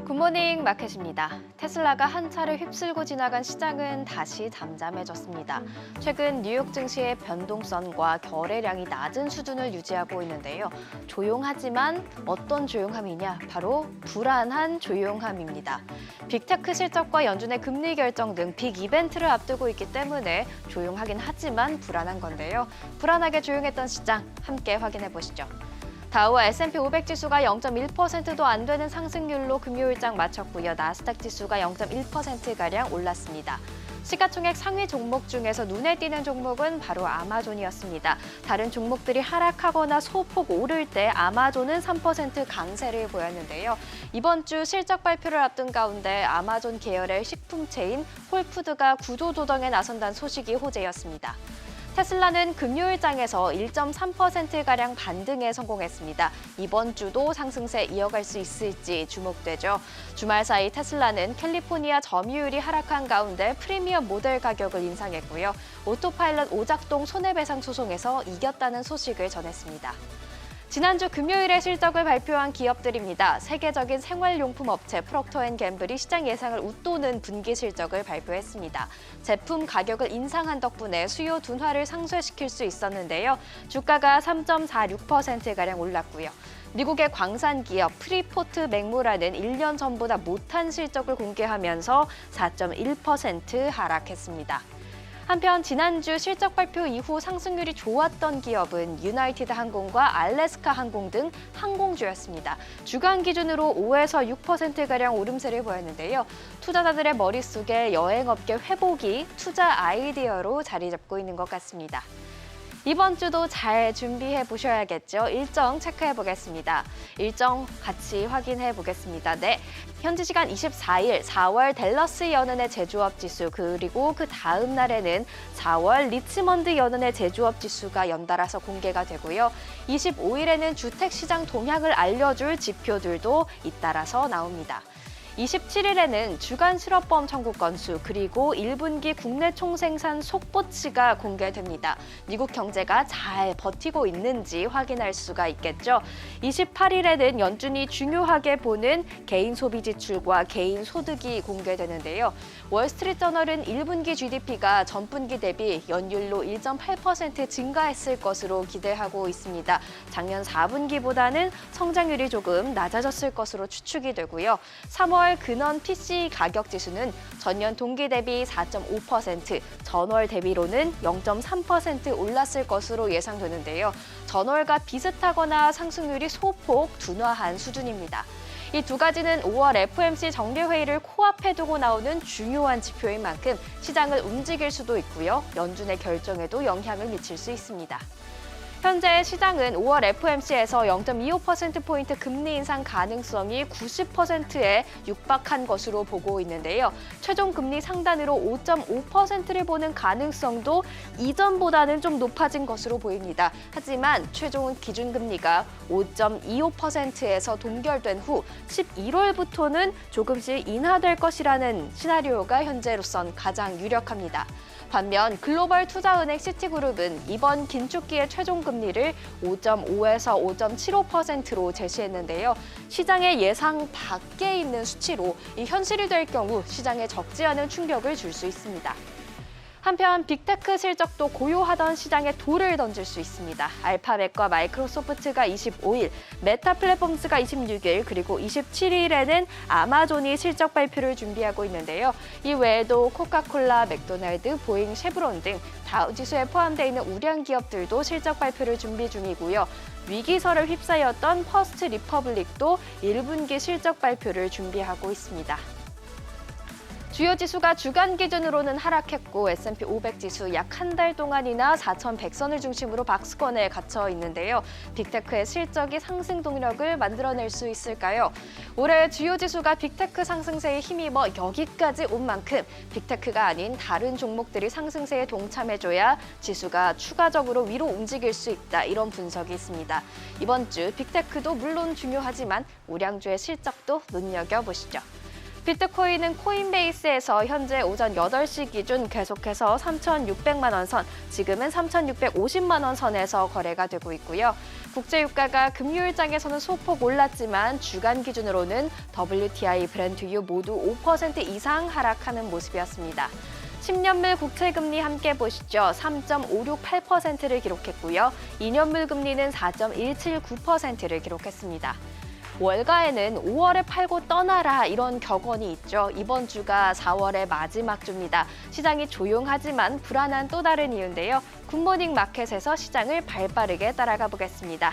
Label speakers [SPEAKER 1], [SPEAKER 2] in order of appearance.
[SPEAKER 1] 굿모닝 마켓입니다. 테슬라가 한 차례 휩쓸고 지나간 시장은 다시 잠잠해졌습니다. 최근 뉴욕 증시의 변동성과 거래량이 낮은 수준을 유지하고 있는데요. 조용하지만 어떤 조용함이냐? 바로 불안한 조용함입니다. 빅테크 실적과 연준의 금리 결정 등 빅 이벤트를 앞두고 있기 때문에 조용하긴 하지만 불안한 건데요. 불안하게 조용했던 시장 함께 확인해 보시죠. 다우와 S&P 500 지수가 0.1%도 안 되는 상승률로 금요일장 마쳤고요. 나스닥 지수가 0.1%가량 올랐습니다. 시가총액 상위 종목 중에서 눈에 띄는 종목은 바로 아마존이었습니다. 다른 종목들이 하락하거나 소폭 오를 때 아마존은 3% 강세를 보였는데요. 이번 주 실적 발표를 앞둔 가운데 아마존 계열의 식품체인 홀푸드가 구조조정에 나선다는 소식이 호재였습니다. 테슬라는 금요일장에서 1.3%가량 반등에 성공했습니다. 이번 주도 상승세 이어갈 수 있을지 주목되죠. 주말 사이 테슬라는 캘리포니아 점유율이 하락한 가운데 프리미엄 모델 가격을 인상했고요. 오토파일럿 오작동 손해배상 소송에서 이겼다는 소식을 전했습니다. 지난주 금요일에 실적을 발표한 기업들입니다. 세계적인 생활용품 업체 프록터앤갬블이 시장 예상을 웃도는 분기 실적을 발표했습니다. 제품 가격을 인상한 덕분에 수요 둔화를 상쇄시킬 수 있었는데요. 주가가 3.46%가량 올랐고요. 미국의 광산 기업 프리포트 맥모라는 1년 전보다 못한 실적을 공개하면서 4.1% 하락했습니다. 한편 지난주 실적 발표 이후 상승률이 좋았던 기업은 유나이티드 항공과 알래스카 항공 등 항공주였습니다. 주간 기준으로 5에서 6%가량 오름세를 보였는데요. 투자자들의 머릿속에 여행업계 회복이 투자 아이디어로 자리 잡고 있는 것 같습니다. 이번 주도 잘 준비해 보셔야겠죠. 일정 체크해 보겠습니다. 일정 같이 확인해 보겠습니다. 네, 현지 시간 24일 4월 댈러스 연은의 제조업 지수 그리고 그 다음 날에는 4월 리치먼드 연은의 제조업 지수가 연달아서 공개가 되고요. 25일에는 주택시장 동향을 알려줄 지표들도 잇따라서 나옵니다. 27일에는 주간 실업보험 청구 건수 그리고 1분기 국내 총생산 속보치가 공개됩니다. 미국 경제가 잘 버티고 있는지 확인할 수가 있겠죠. 28일에는 연준이 중요하게 보는 개인 소비 지출과 개인 소득이 공개되는데요. 월스트리트저널은 1분기 GDP가 전분기 대비 연율로 1.8% 증가했을 것으로 기대하고 있습니다. 작년 4분기보다는 성장률이 조금 낮아졌을 것으로 추측이 되고요. 3월 근원 PC 가격 지수는 전년 동기 대비 4.5%, 전월 대비로는 0.3% 올랐을 것으로 예상되는데요. 전월과 비슷하거나 상승률이 소폭 둔화한 수준입니다. 이 두 가지는 5월 FOMC 정례회의를 코앞에 두고 나오는 중요한 지표인 만큼 시장을 움직일 수도 있고요. 연준의 결정에도 영향을 미칠 수 있습니다. 현재 시장은 5월 FOMC에서 0.25%포인트 금리 인상 가능성이 90%에 육박한 것으로 보고 있는데요. 최종 금리 상단으로 5.5%를 보는 가능성도 이전보다는 좀 높아진 것으로 보입니다. 하지만 최종 기준금리가 5.25%에서 동결된 후 11월부터는 조금씩 인하될 것이라는 시나리오가 현재로선 가장 유력합니다. 반면 글로벌 투자은행 시티그룹은 이번 긴축기의 최종 금리를 5.5에서 5.75%로 제시했는데요. 시장의 예상 밖에 있는 수치로 이 현실이 될 경우 시장에 적지 않은 충격을 줄 수 있습니다. 한편 빅테크 실적도 고요하던 시장에 돌을 던질 수 있습니다. 알파벳과 마이크로소프트가 25일, 메타 플랫폼스가 26일, 그리고 27일에는 아마존이 실적 발표를 준비하고 있는데요. 이 외에도 코카콜라, 맥도날드, 보잉, 쉐브론 등 다우지수에 포함되어 있는 우량 기업들도 실적 발표를 준비 중이고요. 위기설을 휩싸였던 퍼스트 리퍼블릭도 1분기 실적 발표를 준비하고 있습니다. 주요 지수가 주간 기준으로는 하락했고 S&P 500 지수 약 한 달 동안이나 4,100선을 중심으로 박스권에 갇혀 있는데요. 빅테크의 실적이 상승 동력을 만들어낼 수 있을까요? 올해 주요 지수가 빅테크 상승세에 힘입어 여기까지 온 만큼 빅테크가 아닌 다른 종목들이 상승세에 동참해줘야 지수가 추가적으로 위로 움직일 수 있다. 이런 분석이 있습니다. 이번 주 빅테크도 물론 중요하지만 우량주의 실적도 눈여겨보시죠. 비트코인은 코인베이스에서 현재 오전 8시 기준 계속해서 3,600만 원 선, 지금은 3,650만 원 선에서 거래가 되고 있고요. 국제유가가 금요일장에서는 소폭 올랐지만 주간 기준으로는 WTI, 브렌트유 모두 5% 이상 하락하는 모습이었습니다. 10년물 국채금리 함께 보시죠. 3.568%를 기록했고요. 2년물 금리는 4.179%를 기록했습니다. 월가에는 5월에 팔고 떠나라 이런 격언이 있죠. 이번 주가 4월의 마지막 주입니다. 시장이 조용하지만 불안한 또 다른 이유인데요. 굿모닝 마켓에서 시장을 발빠르게 따라가 보겠습니다.